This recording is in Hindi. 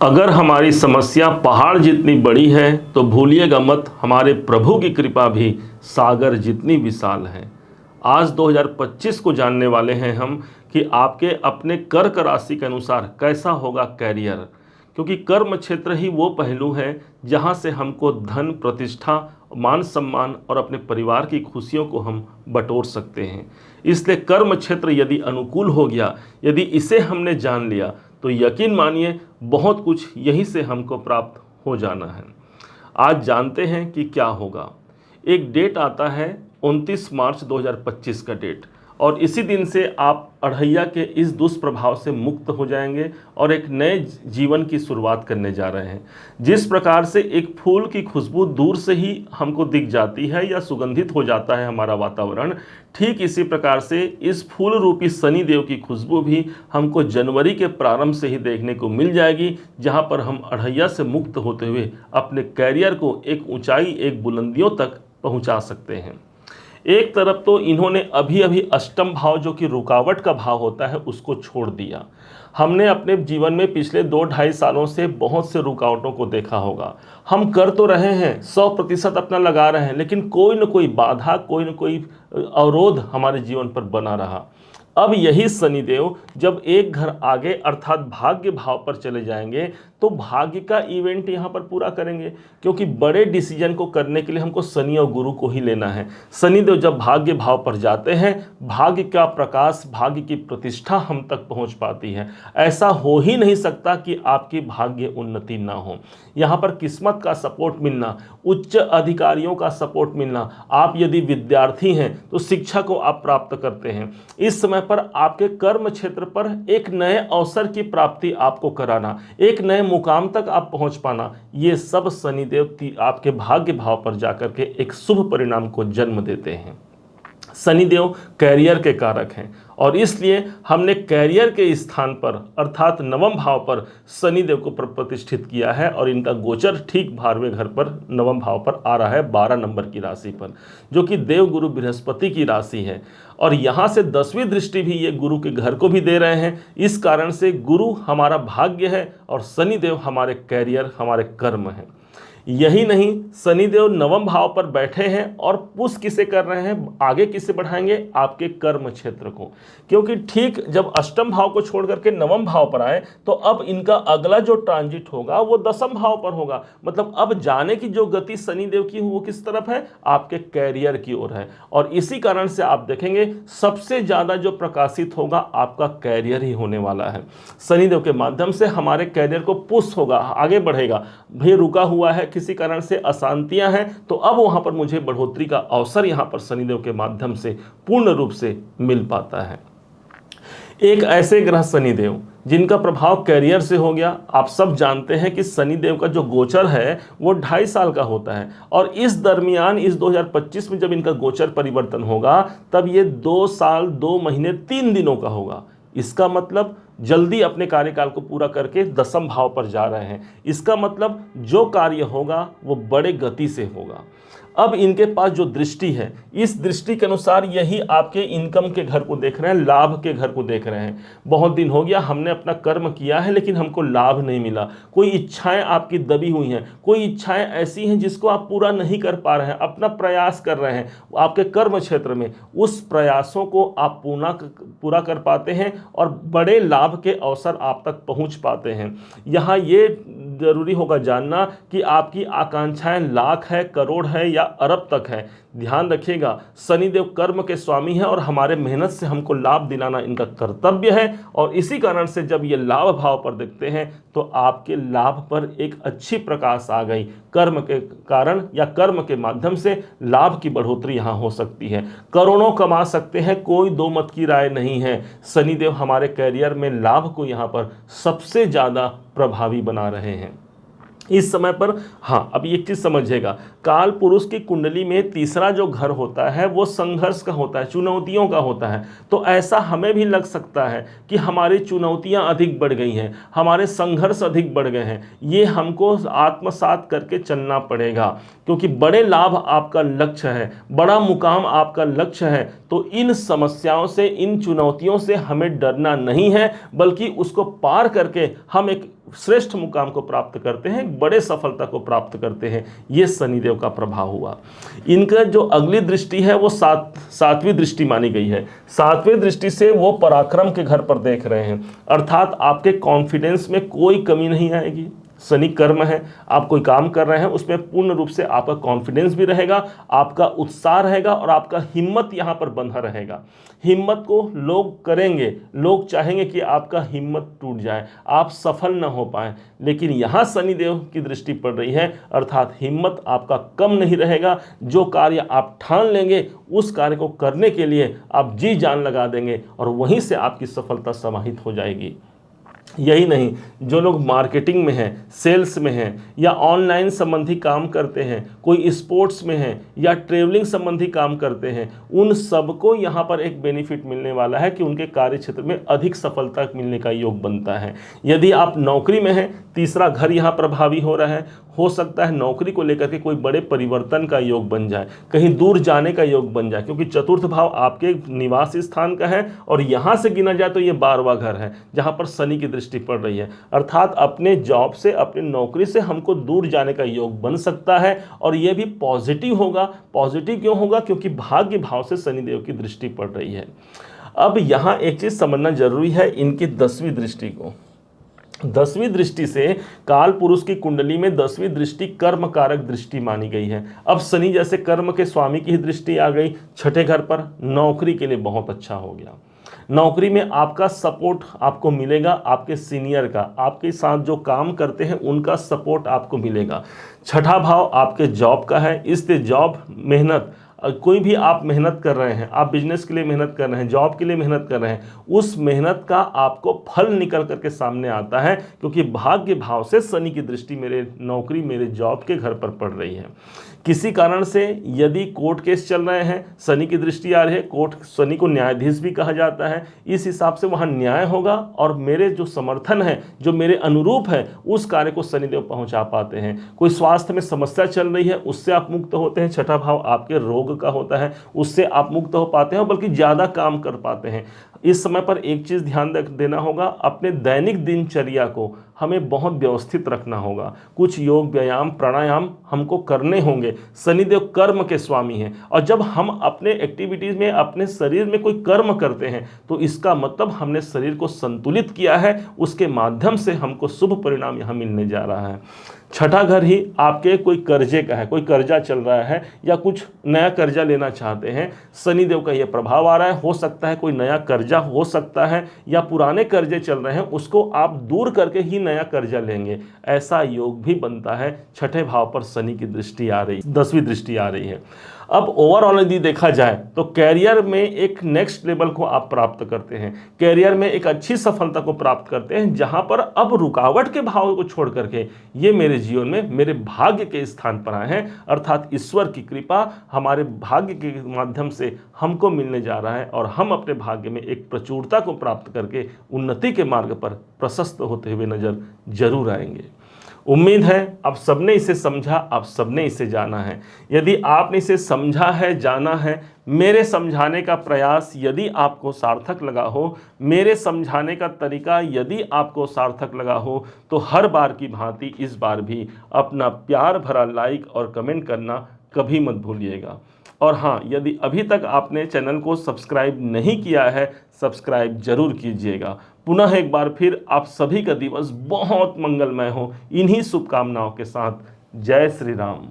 अगर हमारी समस्या पहाड़ जितनी बड़ी है तो भूलिएगा मत हमारे प्रभु की कृपा भी सागर जितनी विशाल है। आज 2025 को जानने वाले हैं हम कि आपके अपने कर्क राशि के अनुसार कैसा होगा कैरियर, क्योंकि कर्म क्षेत्र ही वो पहलू है जहां से हमको धन, प्रतिष्ठा, मान सम्मान और अपने परिवार की खुशियों को हम बटोर सकते हैं। इसलिए कर्म क्षेत्र यदि अनुकूल हो गया, यदि इसे हमने जान लिया तो यकीन मानिए बहुत कुछ यहीं से हमको प्राप्त हो जाना है। आज जानते हैं कि क्या होगा। एक डेट आता है 29 मार्च 2025 का डेट, और इसी दिन से आप अढ़ैया के इस दुष्प्रभाव से मुक्त हो जाएंगे और एक नए जीवन की शुरुआत करने जा रहे हैं। जिस प्रकार से एक फूल की खुशबू दूर से ही हमको दिख जाती है या सुगंधित हो जाता है हमारा वातावरण, ठीक इसी प्रकार से इस फूल रूपी शनि देव की खुशबू भी हमको जनवरी के प्रारंभ से ही देखने को मिल जाएगी, जहां पर हम अढ़ैया से मुक्त होते हुए अपने कैरियर को एक ऊंचाई, एक बुलंदियों तक पहुंचा सकते हैं। एक तरफ तो इन्होंने अभी अभी अष्टम भाव, जो कि रुकावट का भाव होता है, उसको छोड़ दिया। हमने अपने जीवन में पिछले 2-2.5 सालों से बहुत से रुकावटों को देखा होगा। हम कर तो रहे हैं, 100% अपना लगा रहे हैं, लेकिन कोई न कोई बाधा, कोई न कोई अवरोध हमारे जीवन पर बना रहा। अब यही शनिदेव जब एक घर आगे अर्थात भाग्य भाव पर चले जाएंगे तो भाग्य का इवेंट यहाँ पर पूरा करेंगे, क्योंकि बड़े डिसीजन को करने के लिए हमको शनि और गुरु को ही लेना है। शनिदेव जब भाग्य भाव पर जाते हैं, भाग्य का प्रकाश, भाग्य की प्रतिष्ठा हम तक पहुँच पाती है। ऐसा हो ही नहीं सकता कि आपकी भाग्य उन्नति ना हो। यहाँ पर किस्मत का सपोर्ट मिलना, उच्च अधिकारियों का सपोर्ट मिलना, आप यदि विद्यार्थी हैं तो शिक्षा को आप प्राप्त करते हैं। इस समय पर आपके कर्म क्षेत्र पर एक नए अवसर की प्राप्ति आपको कराना, एक नए मुकाम तक आप पहुंच पाना, ये सब शनिदेव आपके भाग्य भाव पर जाकर के एक शुभ परिणाम को जन्म देते हैं। शनिदेव कैरियर के कारक हैं और इसलिए हमने कैरियर के स्थान पर अर्थात नवम भाव पर शनिदेव को प्रतिष्ठित किया है, और इनका गोचर ठीक 12वें घर पर नवम भाव पर आ रहा है, 12 नंबर की राशि पर, जो कि देव गुरु बृहस्पति की राशि है। और यहाँ से 10वीं दृष्टि भी ये गुरु के घर को भी दे रहे हैं। इस कारण से गुरु हमारा भाग्य है और शनिदेव हमारे कैरियर, हमारे कर्म हैं। यही नहीं, शनिदेव नवम भाव पर बैठे हैं और पुश किसे कर रहे हैं, आगे किसे बढ़ाएंगे, आपके कर्म क्षेत्र को। क्योंकि ठीक जब अष्टम भाव को छोड़ करके नवम भाव पर आए तो अब इनका अगला जो ट्रांजिट होगा वो दसम भाव पर होगा। मतलब अब जाने की जो गति शनिदेव की वो किस तरफ है, आपके कैरियर की ओर है। और इसी कारण से आप देखेंगे सबसे ज्यादा जो प्रकाशित होगा आपका कैरियर ही होने वाला है। शनिदेव के माध्यम से हमारे कैरियर को पुश होगा, आगे बढ़ेगा। भाई रुका हुआ है, किसी कारण से अशांतियां हैं, तो अब वहां पर मुझे बढ़ोतरी का अवसर यहां पर शनिदेव के माध्यम से पूर्ण रूप से मिल पाता है। एक ऐसे ग्रह शनिदेव जिनका प्रभाव कैरियर से हो गया। आप सब जानते हैं कि शनिदेव का जो गोचर है वो 2.5 साल का होता है, और इस दरमियान इस 2025 में जब इनका गोचर परिवर्तन होगा तब ये 2 साल 2 महीने 3 दिनों का होगा। इसका मतलब जल्दी अपने कार्यकाल को पूरा करके दसम भाव पर जा रहे हैं। इसका मतलब जो कार्य होगा वो बड़े गति से होगा। अब इनके पास जो दृष्टि है, इस दृष्टि के अनुसार यही आपके इनकम के घर को देख रहे हैं, लाभ के घर को देख रहे हैं। बहुत दिन हो गया हमने अपना कर्म किया है लेकिन हमको लाभ नहीं मिला, कोई इच्छाएं आपकी दबी हुई हैं, कोई इच्छाएं ऐसी हैं जिसको आप पूरा नहीं कर पा रहे हैं, अपना प्रयास कर रहे हैं आपके कर्म क्षेत्र में, उस प्रयासों को आप पूरा कर पाते हैं और बड़े लाभ के अवसर आप तक पहुंच पाते हैं। यहाँ ये जरूरी होगा जानना कि आपकी आकांक्षाएं लाख है, करोड़ है या अरब तक है। ध्यान रखिएगा, शनिदेव कर्म के स्वामी है और हमारे मेहनत से हमको लाभ दिलाना इनका कर्तव्य है। और इसी कारण से जब ये लाभ भाव पर देखते हैं तो आपके लाभ पर एक अच्छी प्रकाश आ गई। कर्म के कारण या कर्म के माध्यम से लाभ की बढ़ोतरी यहाँ हो सकती है, करोड़ों कमा सकते हैं, कोई दो मत की राय नहीं है। शनिदेव हमारे कैरियर में लाभ को यहाँ पर सबसे ज़्यादा प्रभावी बना रहे हैं इस समय पर। हाँ, अब एक चीज समझिएगा, काल पुरुष की कुंडली में तीसरा जो घर होता है वो संघर्ष का होता है, चुनौतियों का होता है। तो ऐसा हमें भी लग सकता है कि हमारी चुनौतियां अधिक बढ़ गई हैं, हमारे संघर्ष अधिक बढ़ गए हैं। ये हमको आत्मसात करके चलना पड़ेगा, क्योंकि बड़े लाभ आपका लक्ष्य है, बड़ा मुकाम आपका लक्ष्य है। तो इन समस्याओं से, इन चुनौतियों से हमें डरना नहीं है, बल्कि उसको पार करके हम एक श्रेष्ठ मुकाम को प्राप्त करते हैं, बड़े सफलता को प्राप्त करते हैं। ये शनिदेव का प्रभाव हुआ। इनका जो अगली दृष्टि है वो सातवीं दृष्टि मानी गई है। सातवीं दृष्टि से वो पराक्रम के घर पर देख रहे हैं, अर्थात आपके कॉन्फिडेंस में कोई कमी नहीं आएगी। शनि कर्म है, आप कोई काम कर रहे हैं उसमें पूर्ण रूप से आपका कॉन्फिडेंस भी रहेगा, आपका उत्साह रहेगा और आपका हिम्मत यहाँ पर बंधा रहेगा। हिम्मत को लोग करेंगे, लोग चाहेंगे कि आपका हिम्मत टूट जाए, आप सफल न हो पाए, लेकिन यहाँ शनिदेव की दृष्टि पड़ रही है, अर्थात हिम्मत आपका कम नहीं रहेगा। जो कार्य आप ठान लेंगे उस कार्य को करने के लिए आप जी जान लगा देंगे और वहीं से आपकी सफलता समाहित हो जाएगी। यही नहीं, जो लोग मार्केटिंग में हैं, सेल्स में हैं या ऑनलाइन संबंधी काम करते हैं, कोई स्पोर्ट्स में हैं या ट्रेवलिंग संबंधी काम करते हैं, उन सबको यहाँ पर एक बेनिफिट मिलने वाला है कि उनके कार्य क्षेत्र में अधिक सफलता मिलने का योग बनता है। यदि आप नौकरी में हैं, तीसरा घर यहाँ प्रभावी हो रहा है, हो सकता है नौकरी को लेकर के कोई बड़े परिवर्तन का योग बन जाए, कहीं दूर जाने का योग बन जाए, क्योंकि चतुर्थ भाव आपके निवास स्थान का है और यहाँ से गिना जाए तो ये 12वां घर है जहाँ पर शनि की दृष्टि पड़ रही है। अर्थात अपने जॉब से, अपनी नौकरी से हमको दूर जाने का योग बन सकता है और ये भी पॉजिटिव होगा। पॉजिटिव क्यों होगा? क्योंकि भाग्य भाव से शनिदेव की दृष्टि पड़ रही है। अब यहाँ एक चीज़ समझना जरूरी है, इनकी 10वीं दृष्टि को। 10वीं दृष्टि से काल पुरुष की कुंडली में 10वीं दृष्टि कर्म कारक दृष्टि मानी गई है। अब शनि जैसे कर्म के स्वामी की ही दृष्टि आ गई छठे घर पर, नौकरी के लिए बहुत अच्छा हो गया। नौकरी में आपका सपोर्ट आपको मिलेगा, आपके सीनियर का, आपके साथ जो काम करते हैं उनका सपोर्ट आपको मिलेगा। छठा भाव आपके जॉब का है, इससे जॉब, मेहनत, कोई भी आप मेहनत कर रहे हैं, आप बिजनेस के लिए मेहनत कर रहे हैं, जॉब के लिए मेहनत कर रहे हैं, उस मेहनत का आपको फल निकल करके सामने आता है, क्योंकि भाग्य भाव से शनि की दृष्टि मेरे नौकरी, मेरे जॉब के घर पर पड़ रही है। किसी कारण से यदि कोर्ट केस चल रहे हैं, शनि की दृष्टि आ रही है, कोर्ट, शनि को न्यायाधीश भी कहा जाता है, इस हिसाब से वहाँ न्याय होगा और मेरे जो समर्थन है, जो मेरे अनुरूप है, उस कार्य को शनिदेव पहुँचा पाते हैं। कोई स्वास्थ्य में समस्या चल रही है, उससे आप मुक्त होते हैं। छठा भाव आपके रोग का होता है, उससे आप मुक्त हो पाते हैं, बल्कि ज़्यादा काम कर पाते हैं। इस समय पर एक चीज़ ध्यान देना होगा, अपने दैनिक दिनचर्या को हमें बहुत व्यवस्थित रखना होगा। कुछ योग, व्यायाम, प्राणायाम हमको करने होंगे। शनिदेव कर्म के स्वामी हैं और जब हम अपने एक्टिविटीज़ में, अपने शरीर में कोई कर्म करते हैं तो इसका मतलब हमने शरीर को संतुलित किया है, उसके माध्यम से हमको शुभ परिणाम यहाँ मिलने जा रहा है। छठा घर ही आपके कोई कर्जे का है, कोई कर्जा चल रहा है या कुछ नया कर्जा लेना चाहते हैं, शनिदेव का ये प्रभाव आ रहा है। हो सकता है कोई नया कर्जा हो सकता है या पुराने कर्जे चल रहे हैं उसको आप दूर करके ही नया कर्जा लेंगे, ऐसा योग भी बनता है। छठे भाव पर शनि की दृष्टि आ रही, 10वीं दृष्टि आ रही है। अब ओवरऑल यदि देखा जाए तो कैरियर में एक नेक्स्ट लेवल को आप प्राप्त करते हैं, कैरियर में एक अच्छी सफलता को प्राप्त करते हैं, जहां पर अब रुकावट के भाव को छोड़ करके ये मेरे जीवन में मेरे भाग्य के स्थान पर आए हैं, अर्थात ईश्वर की कृपा हमारे भाग्य के माध्यम से हमको मिलने जा रहा है और हम अपने भाग्य में एक प्रचुरता को प्राप्त करके उन्नति के मार्ग पर प्रशस्त होते हुए नजर जरूर आएंगे। उम्मीद है आप सबने इसे समझा, आप सबने इसे जाना है। यदि आपने इसे समझा है, जाना है, मेरे समझाने का प्रयास यदि आपको सार्थक लगा हो, मेरे समझाने का तरीका यदि आपको सार्थक लगा हो, तो हर बार की भांति इस बार भी अपना प्यार भरा लाइक और कमेंट करना कभी मत भूलिएगा। और हाँ, यदि अभी तक आपने चैनल को सब्सक्राइब नहीं किया है, सब्सक्राइब जरूर कीजिएगा। पुनः एक बार फिर आप सभी का दिवस बहुत मंगलमय हो, इन्हीं शुभकामनाओं के साथ। जय श्री राम।